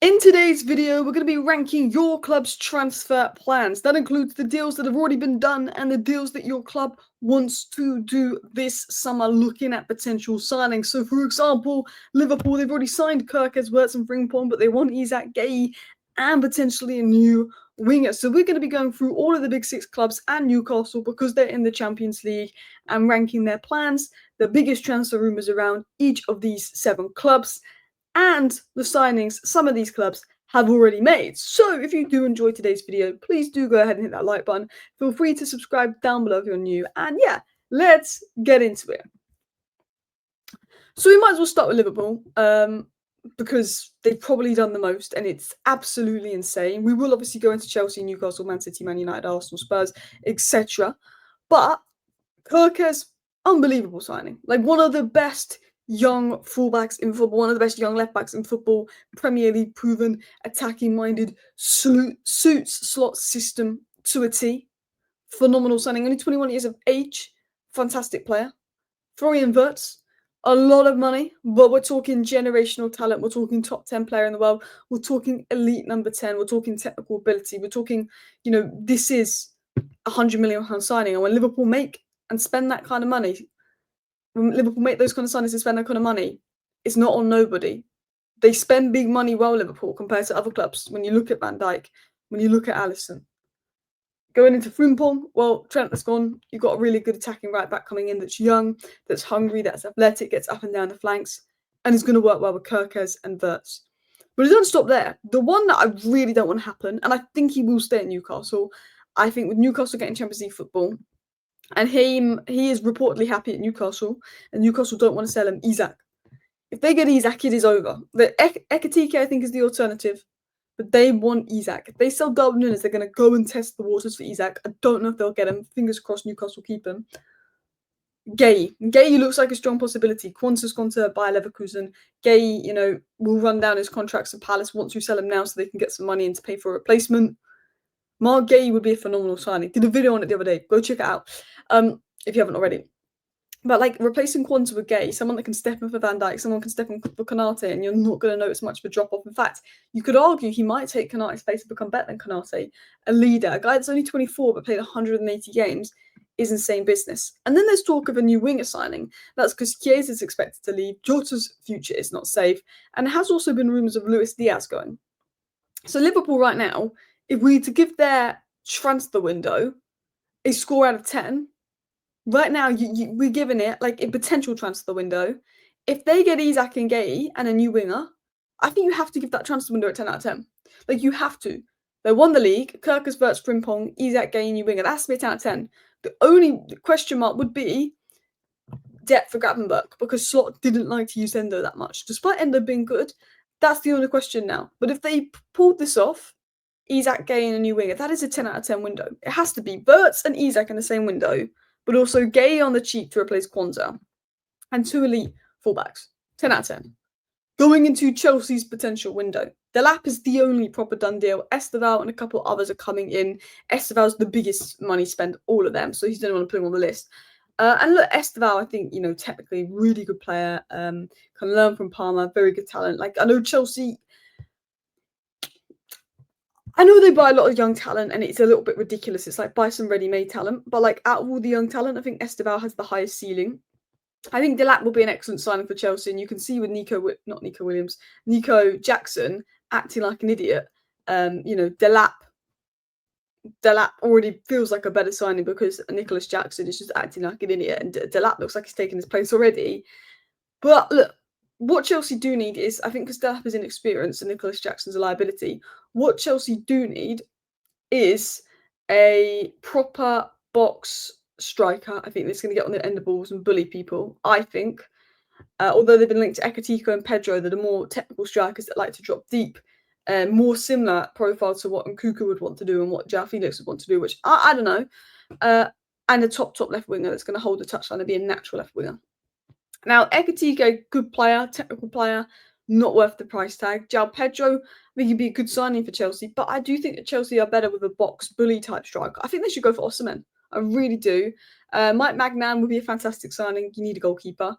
In today's video, we're going to be ranking your club's transfer plans. That includes the deals that have already been done and the deals that your club wants to do this summer, looking at potential signings. So, for example, Liverpool, they've already signed Kirkes, Wirtz and Frimpong, but they want Isaac Gay and potentially a new winger. So we're going to be going through all of the big six clubs and Newcastle because they're in the Champions League and ranking their plans, the biggest transfer rumours around each of these 7 clubs, and the signings some of these clubs have already made. So if you do enjoy today's video, please do go ahead and hit that like button. Feel free to subscribe down below if you're new. And yeah, let's get into it. So we might as well start with Liverpool because they've probably done the most and it's absolutely insane. We will obviously go into Chelsea, Newcastle, Man City, Man United, Arsenal, Spurs, etc. But Kirkes, unbelievable signing. Like one of the best young fullbacks in football, one of the best young left backs in football, Premier League proven, attacking minded, suits slot system to a T. Phenomenal signing, only 21 years of age, fantastic player. Florian Wirtz, a lot of money, but we're talking generational talent, we're talking top 10 player in the world, we're talking elite number 10, we're talking technical ability, we're talking, this is £100 million signing. And when Liverpool make and spend that kind of money, when Liverpool make those kind of signings and spend that kind of money, it's not on nobody. They spend big money well, Liverpool, compared to other clubs. When you look at Van Dijk, when you look at Alisson. Going into Frimpong, well, Trent has gone. You've got a really good attacking right back coming in that's young, that's hungry, that's athletic, gets up and down the flanks, and is going to work well with Kirkes and Wirtz. But it doesn't stop there. The one that I really don't want to happen, and I think he will stay at Newcastle, I think with Newcastle getting Champions League football, and he is reportedly happy at Newcastle, and Newcastle don't want to sell him Isak. If they get Isak, it is over. The Ekitike, I think, is the alternative, but they want Isak. If they sell Darwin Núñez, they're going to go and test the waters for Isak. I don't know if they'll get him. Fingers crossed Newcastle keep him. Gay looks like a strong possibility. Quanta's gone to Bayer Leverkusen. Gay, will run down his contracts and Palace wants to sell him now so they can get some money in to pay for a replacement. Mark Gay would be a phenomenal signing. Did a video on it the other day. Go check it out if you haven't already. But like replacing Quanta with Gay, someone that can step in for Van Dijk, someone can step in for Konate, and you're not going to notice much of a drop off. In fact, you could argue he might take Konate's place and become better than Konate. A leader, a guy that's only 24 but played 180 games, is insane business. And then there's talk of a new winger signing. That's because Chiesa is expected to leave. Jota's future is not safe, and there has also been rumours of Luis Diaz going. So Liverpool right now, if we were to give their transfer window a score out of 10, right now we're giving it like a potential transfer window. If they get Isak and Gay and a new winger, I think you have to give that transfer window a 10 out of 10. Like you have to. They won the league. Kirkes, Wirtz, Frimpong, Isak, Gay, new winger. That has to be a 10 out of 10. The only question mark would be depth for Gravenberch because Slot didn't like to use Endo that much. Despite Endo being good, that's the only question now. But if they pulled this off, Isak, Gay, and a new winger, that is a 10 out of 10 window. It has to be Wirtz and Isak in the same window, but also Gay on the cheap to replace Quanta, and 2 elite fullbacks. 10 out of 10. Going into Chelsea's potential window, Delap is the only proper done deal. Esteval and a couple others are coming in. Esteval's the biggest money spent, all of them, so he's the only one to put him on the list. And look, Esteval, I think, technically really good player. Can learn from Palmer, very good talent. Like, I know Chelsea, I know they buy a lot of young talent and it's a little bit ridiculous. It's like buy some ready-made talent. But like out of all the young talent, I think Esteval has the highest ceiling. I think Delap will be an excellent signing for Chelsea. And you can see with Nico Jackson acting like an idiot. Delap already feels like a better signing because Nicholas Jackson is just acting like an idiot. And Delap looks like he's taken his place already. But look, what Chelsea do need is, I think because Delap is inexperienced and Nicholas Jackson's a liability, what Chelsea do need is a proper box striker. I think that's going to get on the end of balls and bully people, I think. Although they've been linked to Ekitike and Pedro, that are more technical strikers that like to drop deep. More similar profile to what Nkuku would want to do and what João Felix would want to do, which I don't know. And a top left winger that's going to hold the touchline and be a natural left winger. Now, Ekitike, good player, technical player, not worth the price tag. João Pedro, I think he'd be a good signing for Chelsea, but I do think that Chelsea are better with a box bully type striker. I think they should go for Osimhen. I really do. Mike Magnan would be a fantastic signing. You need a goalkeeper.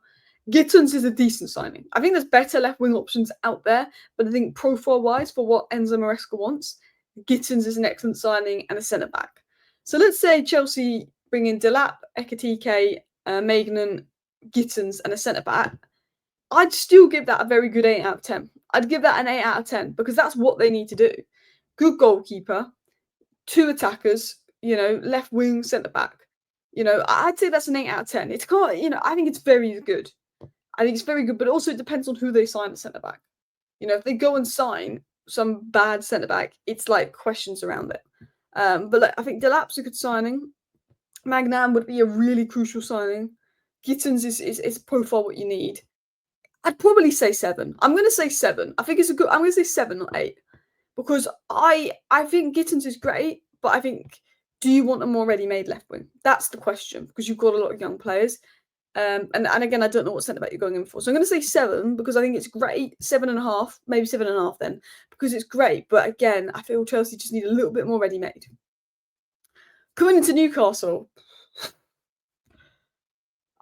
Gittins is a decent signing. I think there's better left wing options out there, but I think profile wise for what Enzo Maresca wants, Gittins is an excellent signing and a centre back. So let's say Chelsea bring in Delap, Ekatike, Magnan, Gittins, and a centre back. I'd still give that a very good 8 out of 10. I'd give that an 8 out of 10 because that's what they need to do. Good goalkeeper, 2 attackers, left wing, centre back. I'd say that's an 8 out of 10. It's kind of, I think it's very good. I think it's very good, but also it depends on who they sign at centre back. If they go and sign some bad centre back, it's like questions around it. But I think Delap's a good signing. Magnan would be a really crucial signing. Gittins is profile what you need. I'd probably say 7. I'm going to say 7. I think it's a good. I'm going to say 7 or 8 because I think Gittins is great, but I think do you want a more ready-made left wing? That's the question because you've got a lot of young players. And again, I don't know what centre back you're going in for. So I'm going to say 7 because I think it's great. 7.5, maybe 7.5 then because it's great. But again, I feel Chelsea just need a little bit more ready-made. Coming into Newcastle,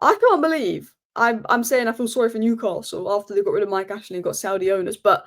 I can't believe I'm saying I feel sorry for Newcastle after they got rid of Mike Ashley and got Saudi owners. But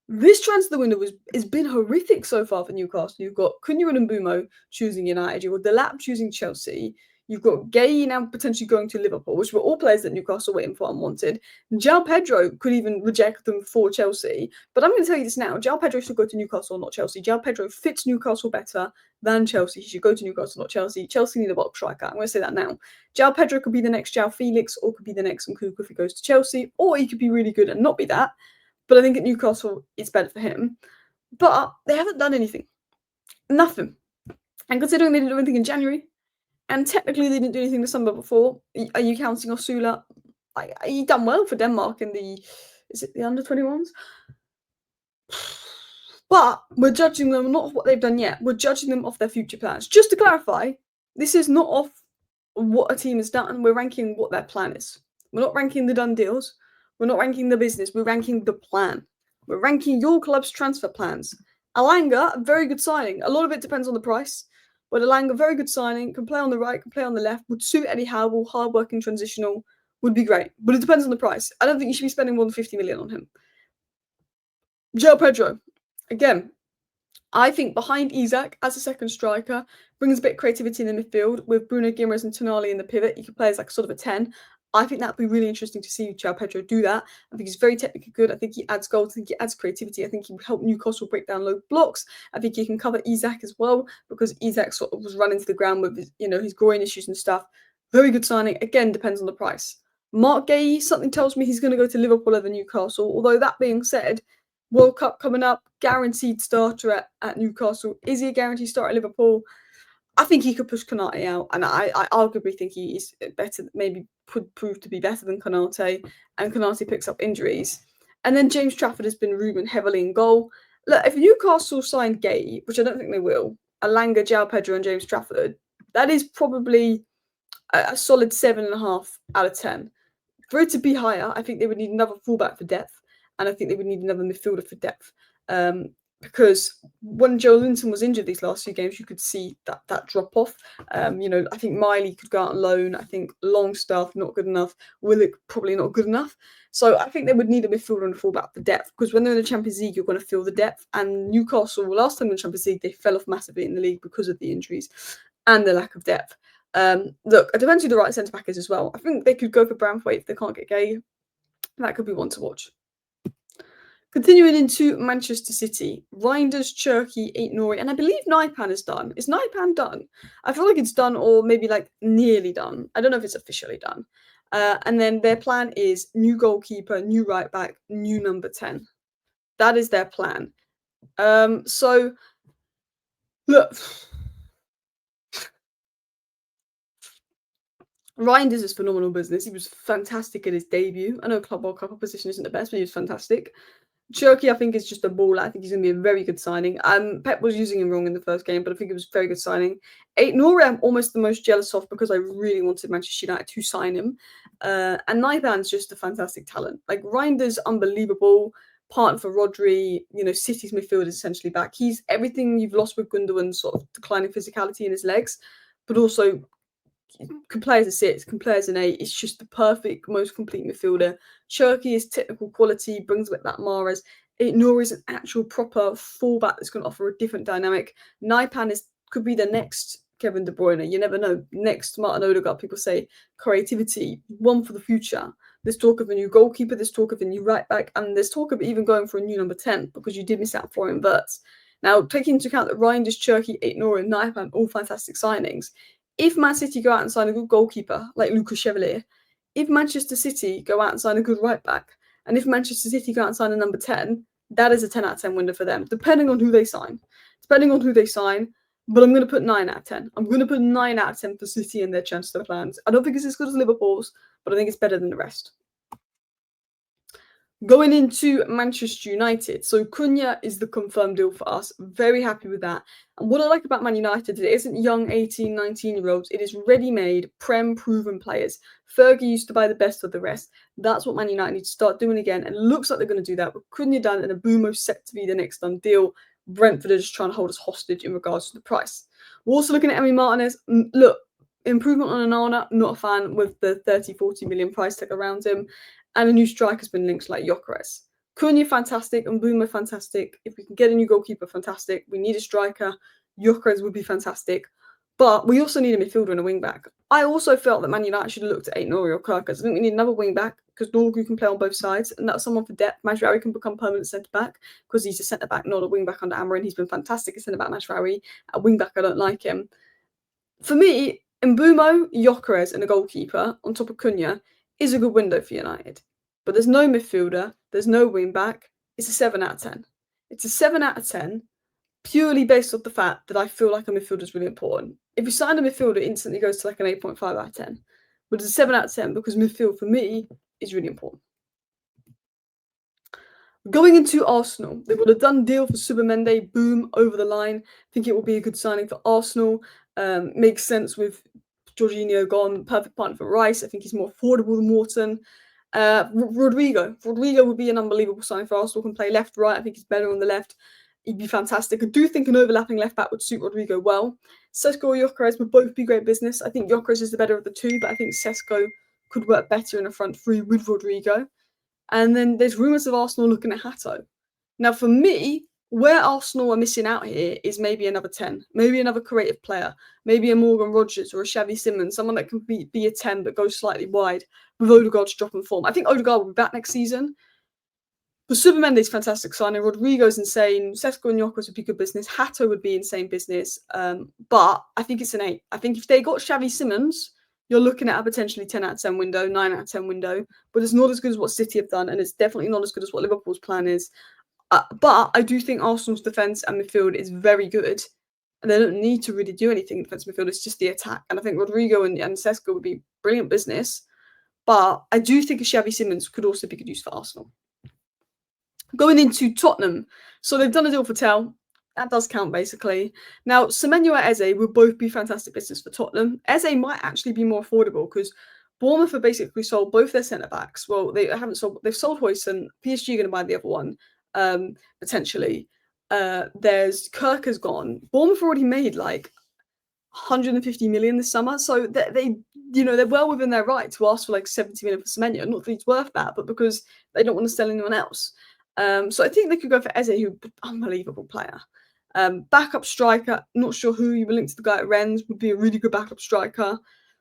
this transfer window has been horrific so far for Newcastle. You've got Cunha and Mbeumo choosing United. You've got Delap choosing Chelsea. You've got Gay now potentially going to Liverpool, which were all players that Newcastle were waiting for and wanted. João Pedro could even reject them for Chelsea. But I'm going to tell you this now. João Pedro should go to Newcastle, not Chelsea. João Pedro fits Newcastle better than Chelsea. He should go to Newcastle, not Chelsea. Chelsea need a box striker. I'm going to say that now. João Pedro could be the next João Felix or could be the next Nkunku if he goes to Chelsea. Or he could be really good and not be that. But I think at Newcastle, it's better for him. But they haven't done anything. Nothing. And considering they didn't do anything in January, and technically they didn't do anything the summer before, are you counting Osula? He done well for Denmark in is it the under-21s? But we're judging them not off what they've done yet. We're judging them off their future plans. Just to clarify, this is not off what a team has done. We're ranking what their plan is. We're not ranking the done deals. We're not ranking the business. We're ranking the plan. We're ranking your club's transfer plans. Alanga, very good signing. A lot of it depends on the price. But Alanga, very good signing. Can play on the right, can play on the left. Would suit Eddie Howe. Hard-working, transitional. Would be great. But it depends on the price. I don't think you should be spending more than 50 million on him. João Pedro. Again, I think behind Isak as a second striker brings a bit of creativity in the midfield with Bruno Guimaraes and Tonali in the pivot. You could play as like sort of a 10. I think that'd be really interesting to see João Pedro do that. I think he's very technically good. I think he adds goals. I think he adds creativity. I think he will help Newcastle break down low blocks. I think he can cover Isak as well because Isak sort of was running to the ground with his groin issues and stuff. Very good signing. Again, depends on the price. Mark Gay, something tells me he's going to go to Liverpool over Newcastle. Although that being said, World Cup coming up, guaranteed starter at Newcastle. Is he a guaranteed starter at Liverpool? I think he could push Konate out, and I arguably think he is better, maybe could prove to be better than Konate, and Konate picks up injuries. And then James Trafford has been rumoured heavily in goal. Look, if Newcastle signed Gay, which I don't think they will, Alanga, João Pedro and James Trafford, that is probably a solid 7.5 out of 10. For it to be higher, I think they would need another fullback for depth, and I think they would need another midfielder for depth. Because when Joe Linton was injured these last few games, you could see that drop off. I think Miley could go out on loan. I think Longstaff not good enough. Willock probably not good enough. So I think they would need a midfielder and a fullback for depth because when they're in the Champions League, you're going to feel the depth. And Newcastle, last time in the Champions League, they fell off massively in the league because of the injuries and the lack of depth. Look, it depends who the right centre back is as well. I think they could go for Branthwaite if they can't get Gay. That could be one to watch. Continuing into Manchester City, Reinders, Cherky, Aït-Nouri, and I believe Naipan is done. Is Naipan done? I feel like it's done or maybe like nearly done. I don't know if it's officially done. And then their plan is new goalkeeper, new right back, new number 10. That is their plan. So, look. Reinders is phenomenal business. He was fantastic in his debut. I know Club World Cup opposition isn't the best, but he was fantastic. Cherky, I think, is just a baller. I think he's going to be a very good signing. Pep was using him wrong in the first game, but I think it was a very good signing. Aït-Nouri, I'm almost the most jealous of because I really wanted Manchester United to sign him. And Naipan's just a fantastic talent. Like, Reinders, unbelievable. Partner for Rodri. City's midfield is essentially back. He's everything you've lost with Gundogan's sort of declining physicality in his legs, but also can play as a 6, can play as an 8. It's just the perfect, most complete midfielder. Cherki is technical quality, brings with that Mahrez. Nouri is an actual proper fullback that's going to offer a different dynamic. Naipan could be the next Kevin De Bruyne. You never know. Next Martin Odegaard, people say creativity, one for the future. There's talk of a new goalkeeper, there's talk of a new right back, and there's talk of even going for a new number 10 because you did miss out Florian Wirtz. Now, taking into account that Reinders, Cherki, Nouri, and Naipan, all fantastic signings, if Man City go out and sign a good goalkeeper like Lucas Chevalier, if Manchester City go out and sign a good right back, and if Manchester City go out and sign a number 10, that is a 10 out of 10 window for them, depending on who they sign. Depending on who they sign, but I'm going to put 9 out of 10. I'm going to put 9 out of 10 for City and their transfer plans. I don't think it's as good as Liverpool's, but I think it's better than the rest. Going into Manchester United, so Cunha is the confirmed deal for us. Very happy with that. And what I like about Man United is it isn't young 18, 19-year-olds. It is ready-made, Prem-proven players. Fergie used to buy the best of the rest. That's what Man United need to start doing again. And it looks like they're going to do that with Cunha done and Abumo set to be the next done deal. Brentford are just trying to hold us hostage in regards to the price. We're also looking at Emi Martinez. Look, improvement on Onana, not a fan with the 30, 40 million price tag around him. And a new striker's been linked like Gyökeres. Cunha, fantastic. And Mbeumo, fantastic. If we can get a new goalkeeper, fantastic. We need a striker. Gyökeres would be fantastic. But we also need a midfielder and a wing-back. I also felt that Man United should have looked at Aït-Nouri or Kerkez. I think we need another wing-back because Dorgu can play on both sides. And that's someone for depth. Mazraoui can become permanent centre-back because he's a centre-back, not a wing-back under Amarin. He's been fantastic at centre-back, Mazraoui. At wing-back, I don't like him. For me, Mbeumo, Gyökeres and a goalkeeper on top of Cunha is a good window for United. But there's no midfielder, there's no wing back. It's a 7 out of 10. It's a 7 out of 10 purely based off the fact that I feel like a midfielder is really important. If you sign a midfielder, it instantly goes to like an 8.5 out of 10. But it's a 7 out of 10 because midfield for me is really important. Going into Arsenal, they've got a done deal for Subamende, boom, over the line. I think it will be a good signing for Arsenal. Makes sense with Jorginho gone, perfect partner for Rice. I think he's more affordable than Morton. Rodrigo would be an unbelievable signing for Arsenal. Can play left, right. I think he's better on the left. He'd be fantastic. I do think an overlapping left back would suit Rodrigo well. Sesko or Gyökeres would both be great business. I think Gyökeres is the better of the two, but I think Sesko could work better in a front three with Rodrigo. And then there's rumours of Arsenal looking at Hato. Now, for me, where Arsenal are missing out here is maybe another 10, maybe another creative player, maybe a Morgan Rogers or a Xavi Simons, someone that can be a 10 but goes slightly wide with Odegaard's dropping form. I think Odegaard will be back next season. But Subamendi's fantastic signing. Rodrigo's insane. Sesko and Gyökeres would be good business. Hato would be insane business. But I think it's an 8. I think if they got Xavi Simons, you're looking at a potentially 10 out of 10 window, 9 out of 10 window. But it's not as good as what City have done, and it's definitely not as good as what Liverpool's plan is. But I do think Arsenal's defence and midfield is very good. And they don't need to really do anything in defence midfield. It's just the attack. And I think Rodrigo and Sesko would be brilliant business. But I do think a Xavi Simons could also be good use for Arsenal. Going into Tottenham. So they've done a deal for Tel. That does count, basically. Now, Semenyo and Eze will both be fantastic business for Tottenham. Eze might actually be more affordable because Bournemouth have basically sold both their centre-backs. Well, they haven't sold. They've sold Huijsen. PSG are going to buy the other one, potentially. There's Kirk has gone. Bournemouth already made like 150 million this summer, so they're well within their right to ask for like 70 million for Semenyo. Not that he's worth that, but because they don't want to sell anyone else. So I think they could go for Eze, who's an unbelievable player. Backup striker, not sure who. You were linked to the guy at Rennes, would be a really good backup striker.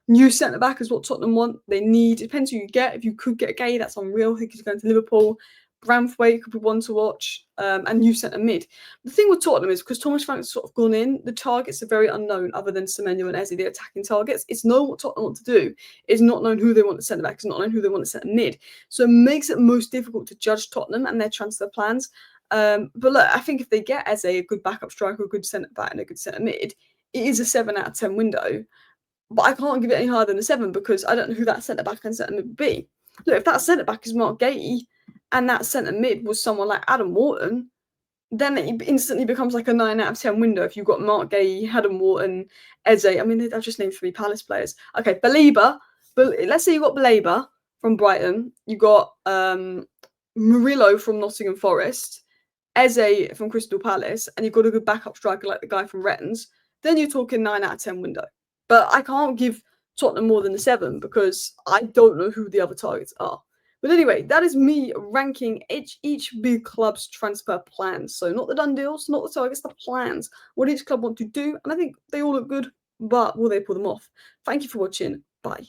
New centre-back is what Tottenham want. They need, it depends who you get. If you could get Gay, that's unreal. I think he's going to Liverpool. Branthwaite could be one to watch, and new centre mid. The thing with Tottenham is because Thomas Frank's sort of gone in, the targets are very unknown other than Semenyo and Eze, the attacking targets. It's known what Tottenham want to do. It's not known who they want at centre back. It's not known who they want at centre mid. So it makes it most difficult to judge Tottenham and their transfer plans. But look, I think if they get Eze, a good backup striker, a good centre back, and a good centre mid, it is a 7 out of 10 window. But I can't give it any higher than a 7 because I don't know who that centre back and centre mid would be. Look, if that centre back is Mark Gay, and that centre mid was someone like Adam Wharton, then it instantly becomes like a 9 out of 10 window. If you've got Mark Gay, Adam Wharton, Eze, I mean, I've just named 3 Palace players. Okay, Baleba, but let's say you got Baleba from Brighton, you got Murillo from Nottingham Forest, Eze from Crystal Palace, and you've got a good backup striker like the guy from Rennes, then you're talking 9 out of 10 window. But I can't give Tottenham more than the 7 because I don't know who the other targets are. But anyway, that is me ranking each big club's transfer plans. So not the done deals, not the targets, the plans. What each club want to do. And I think they all look good, but will they pull them off? Thank you for watching. Bye.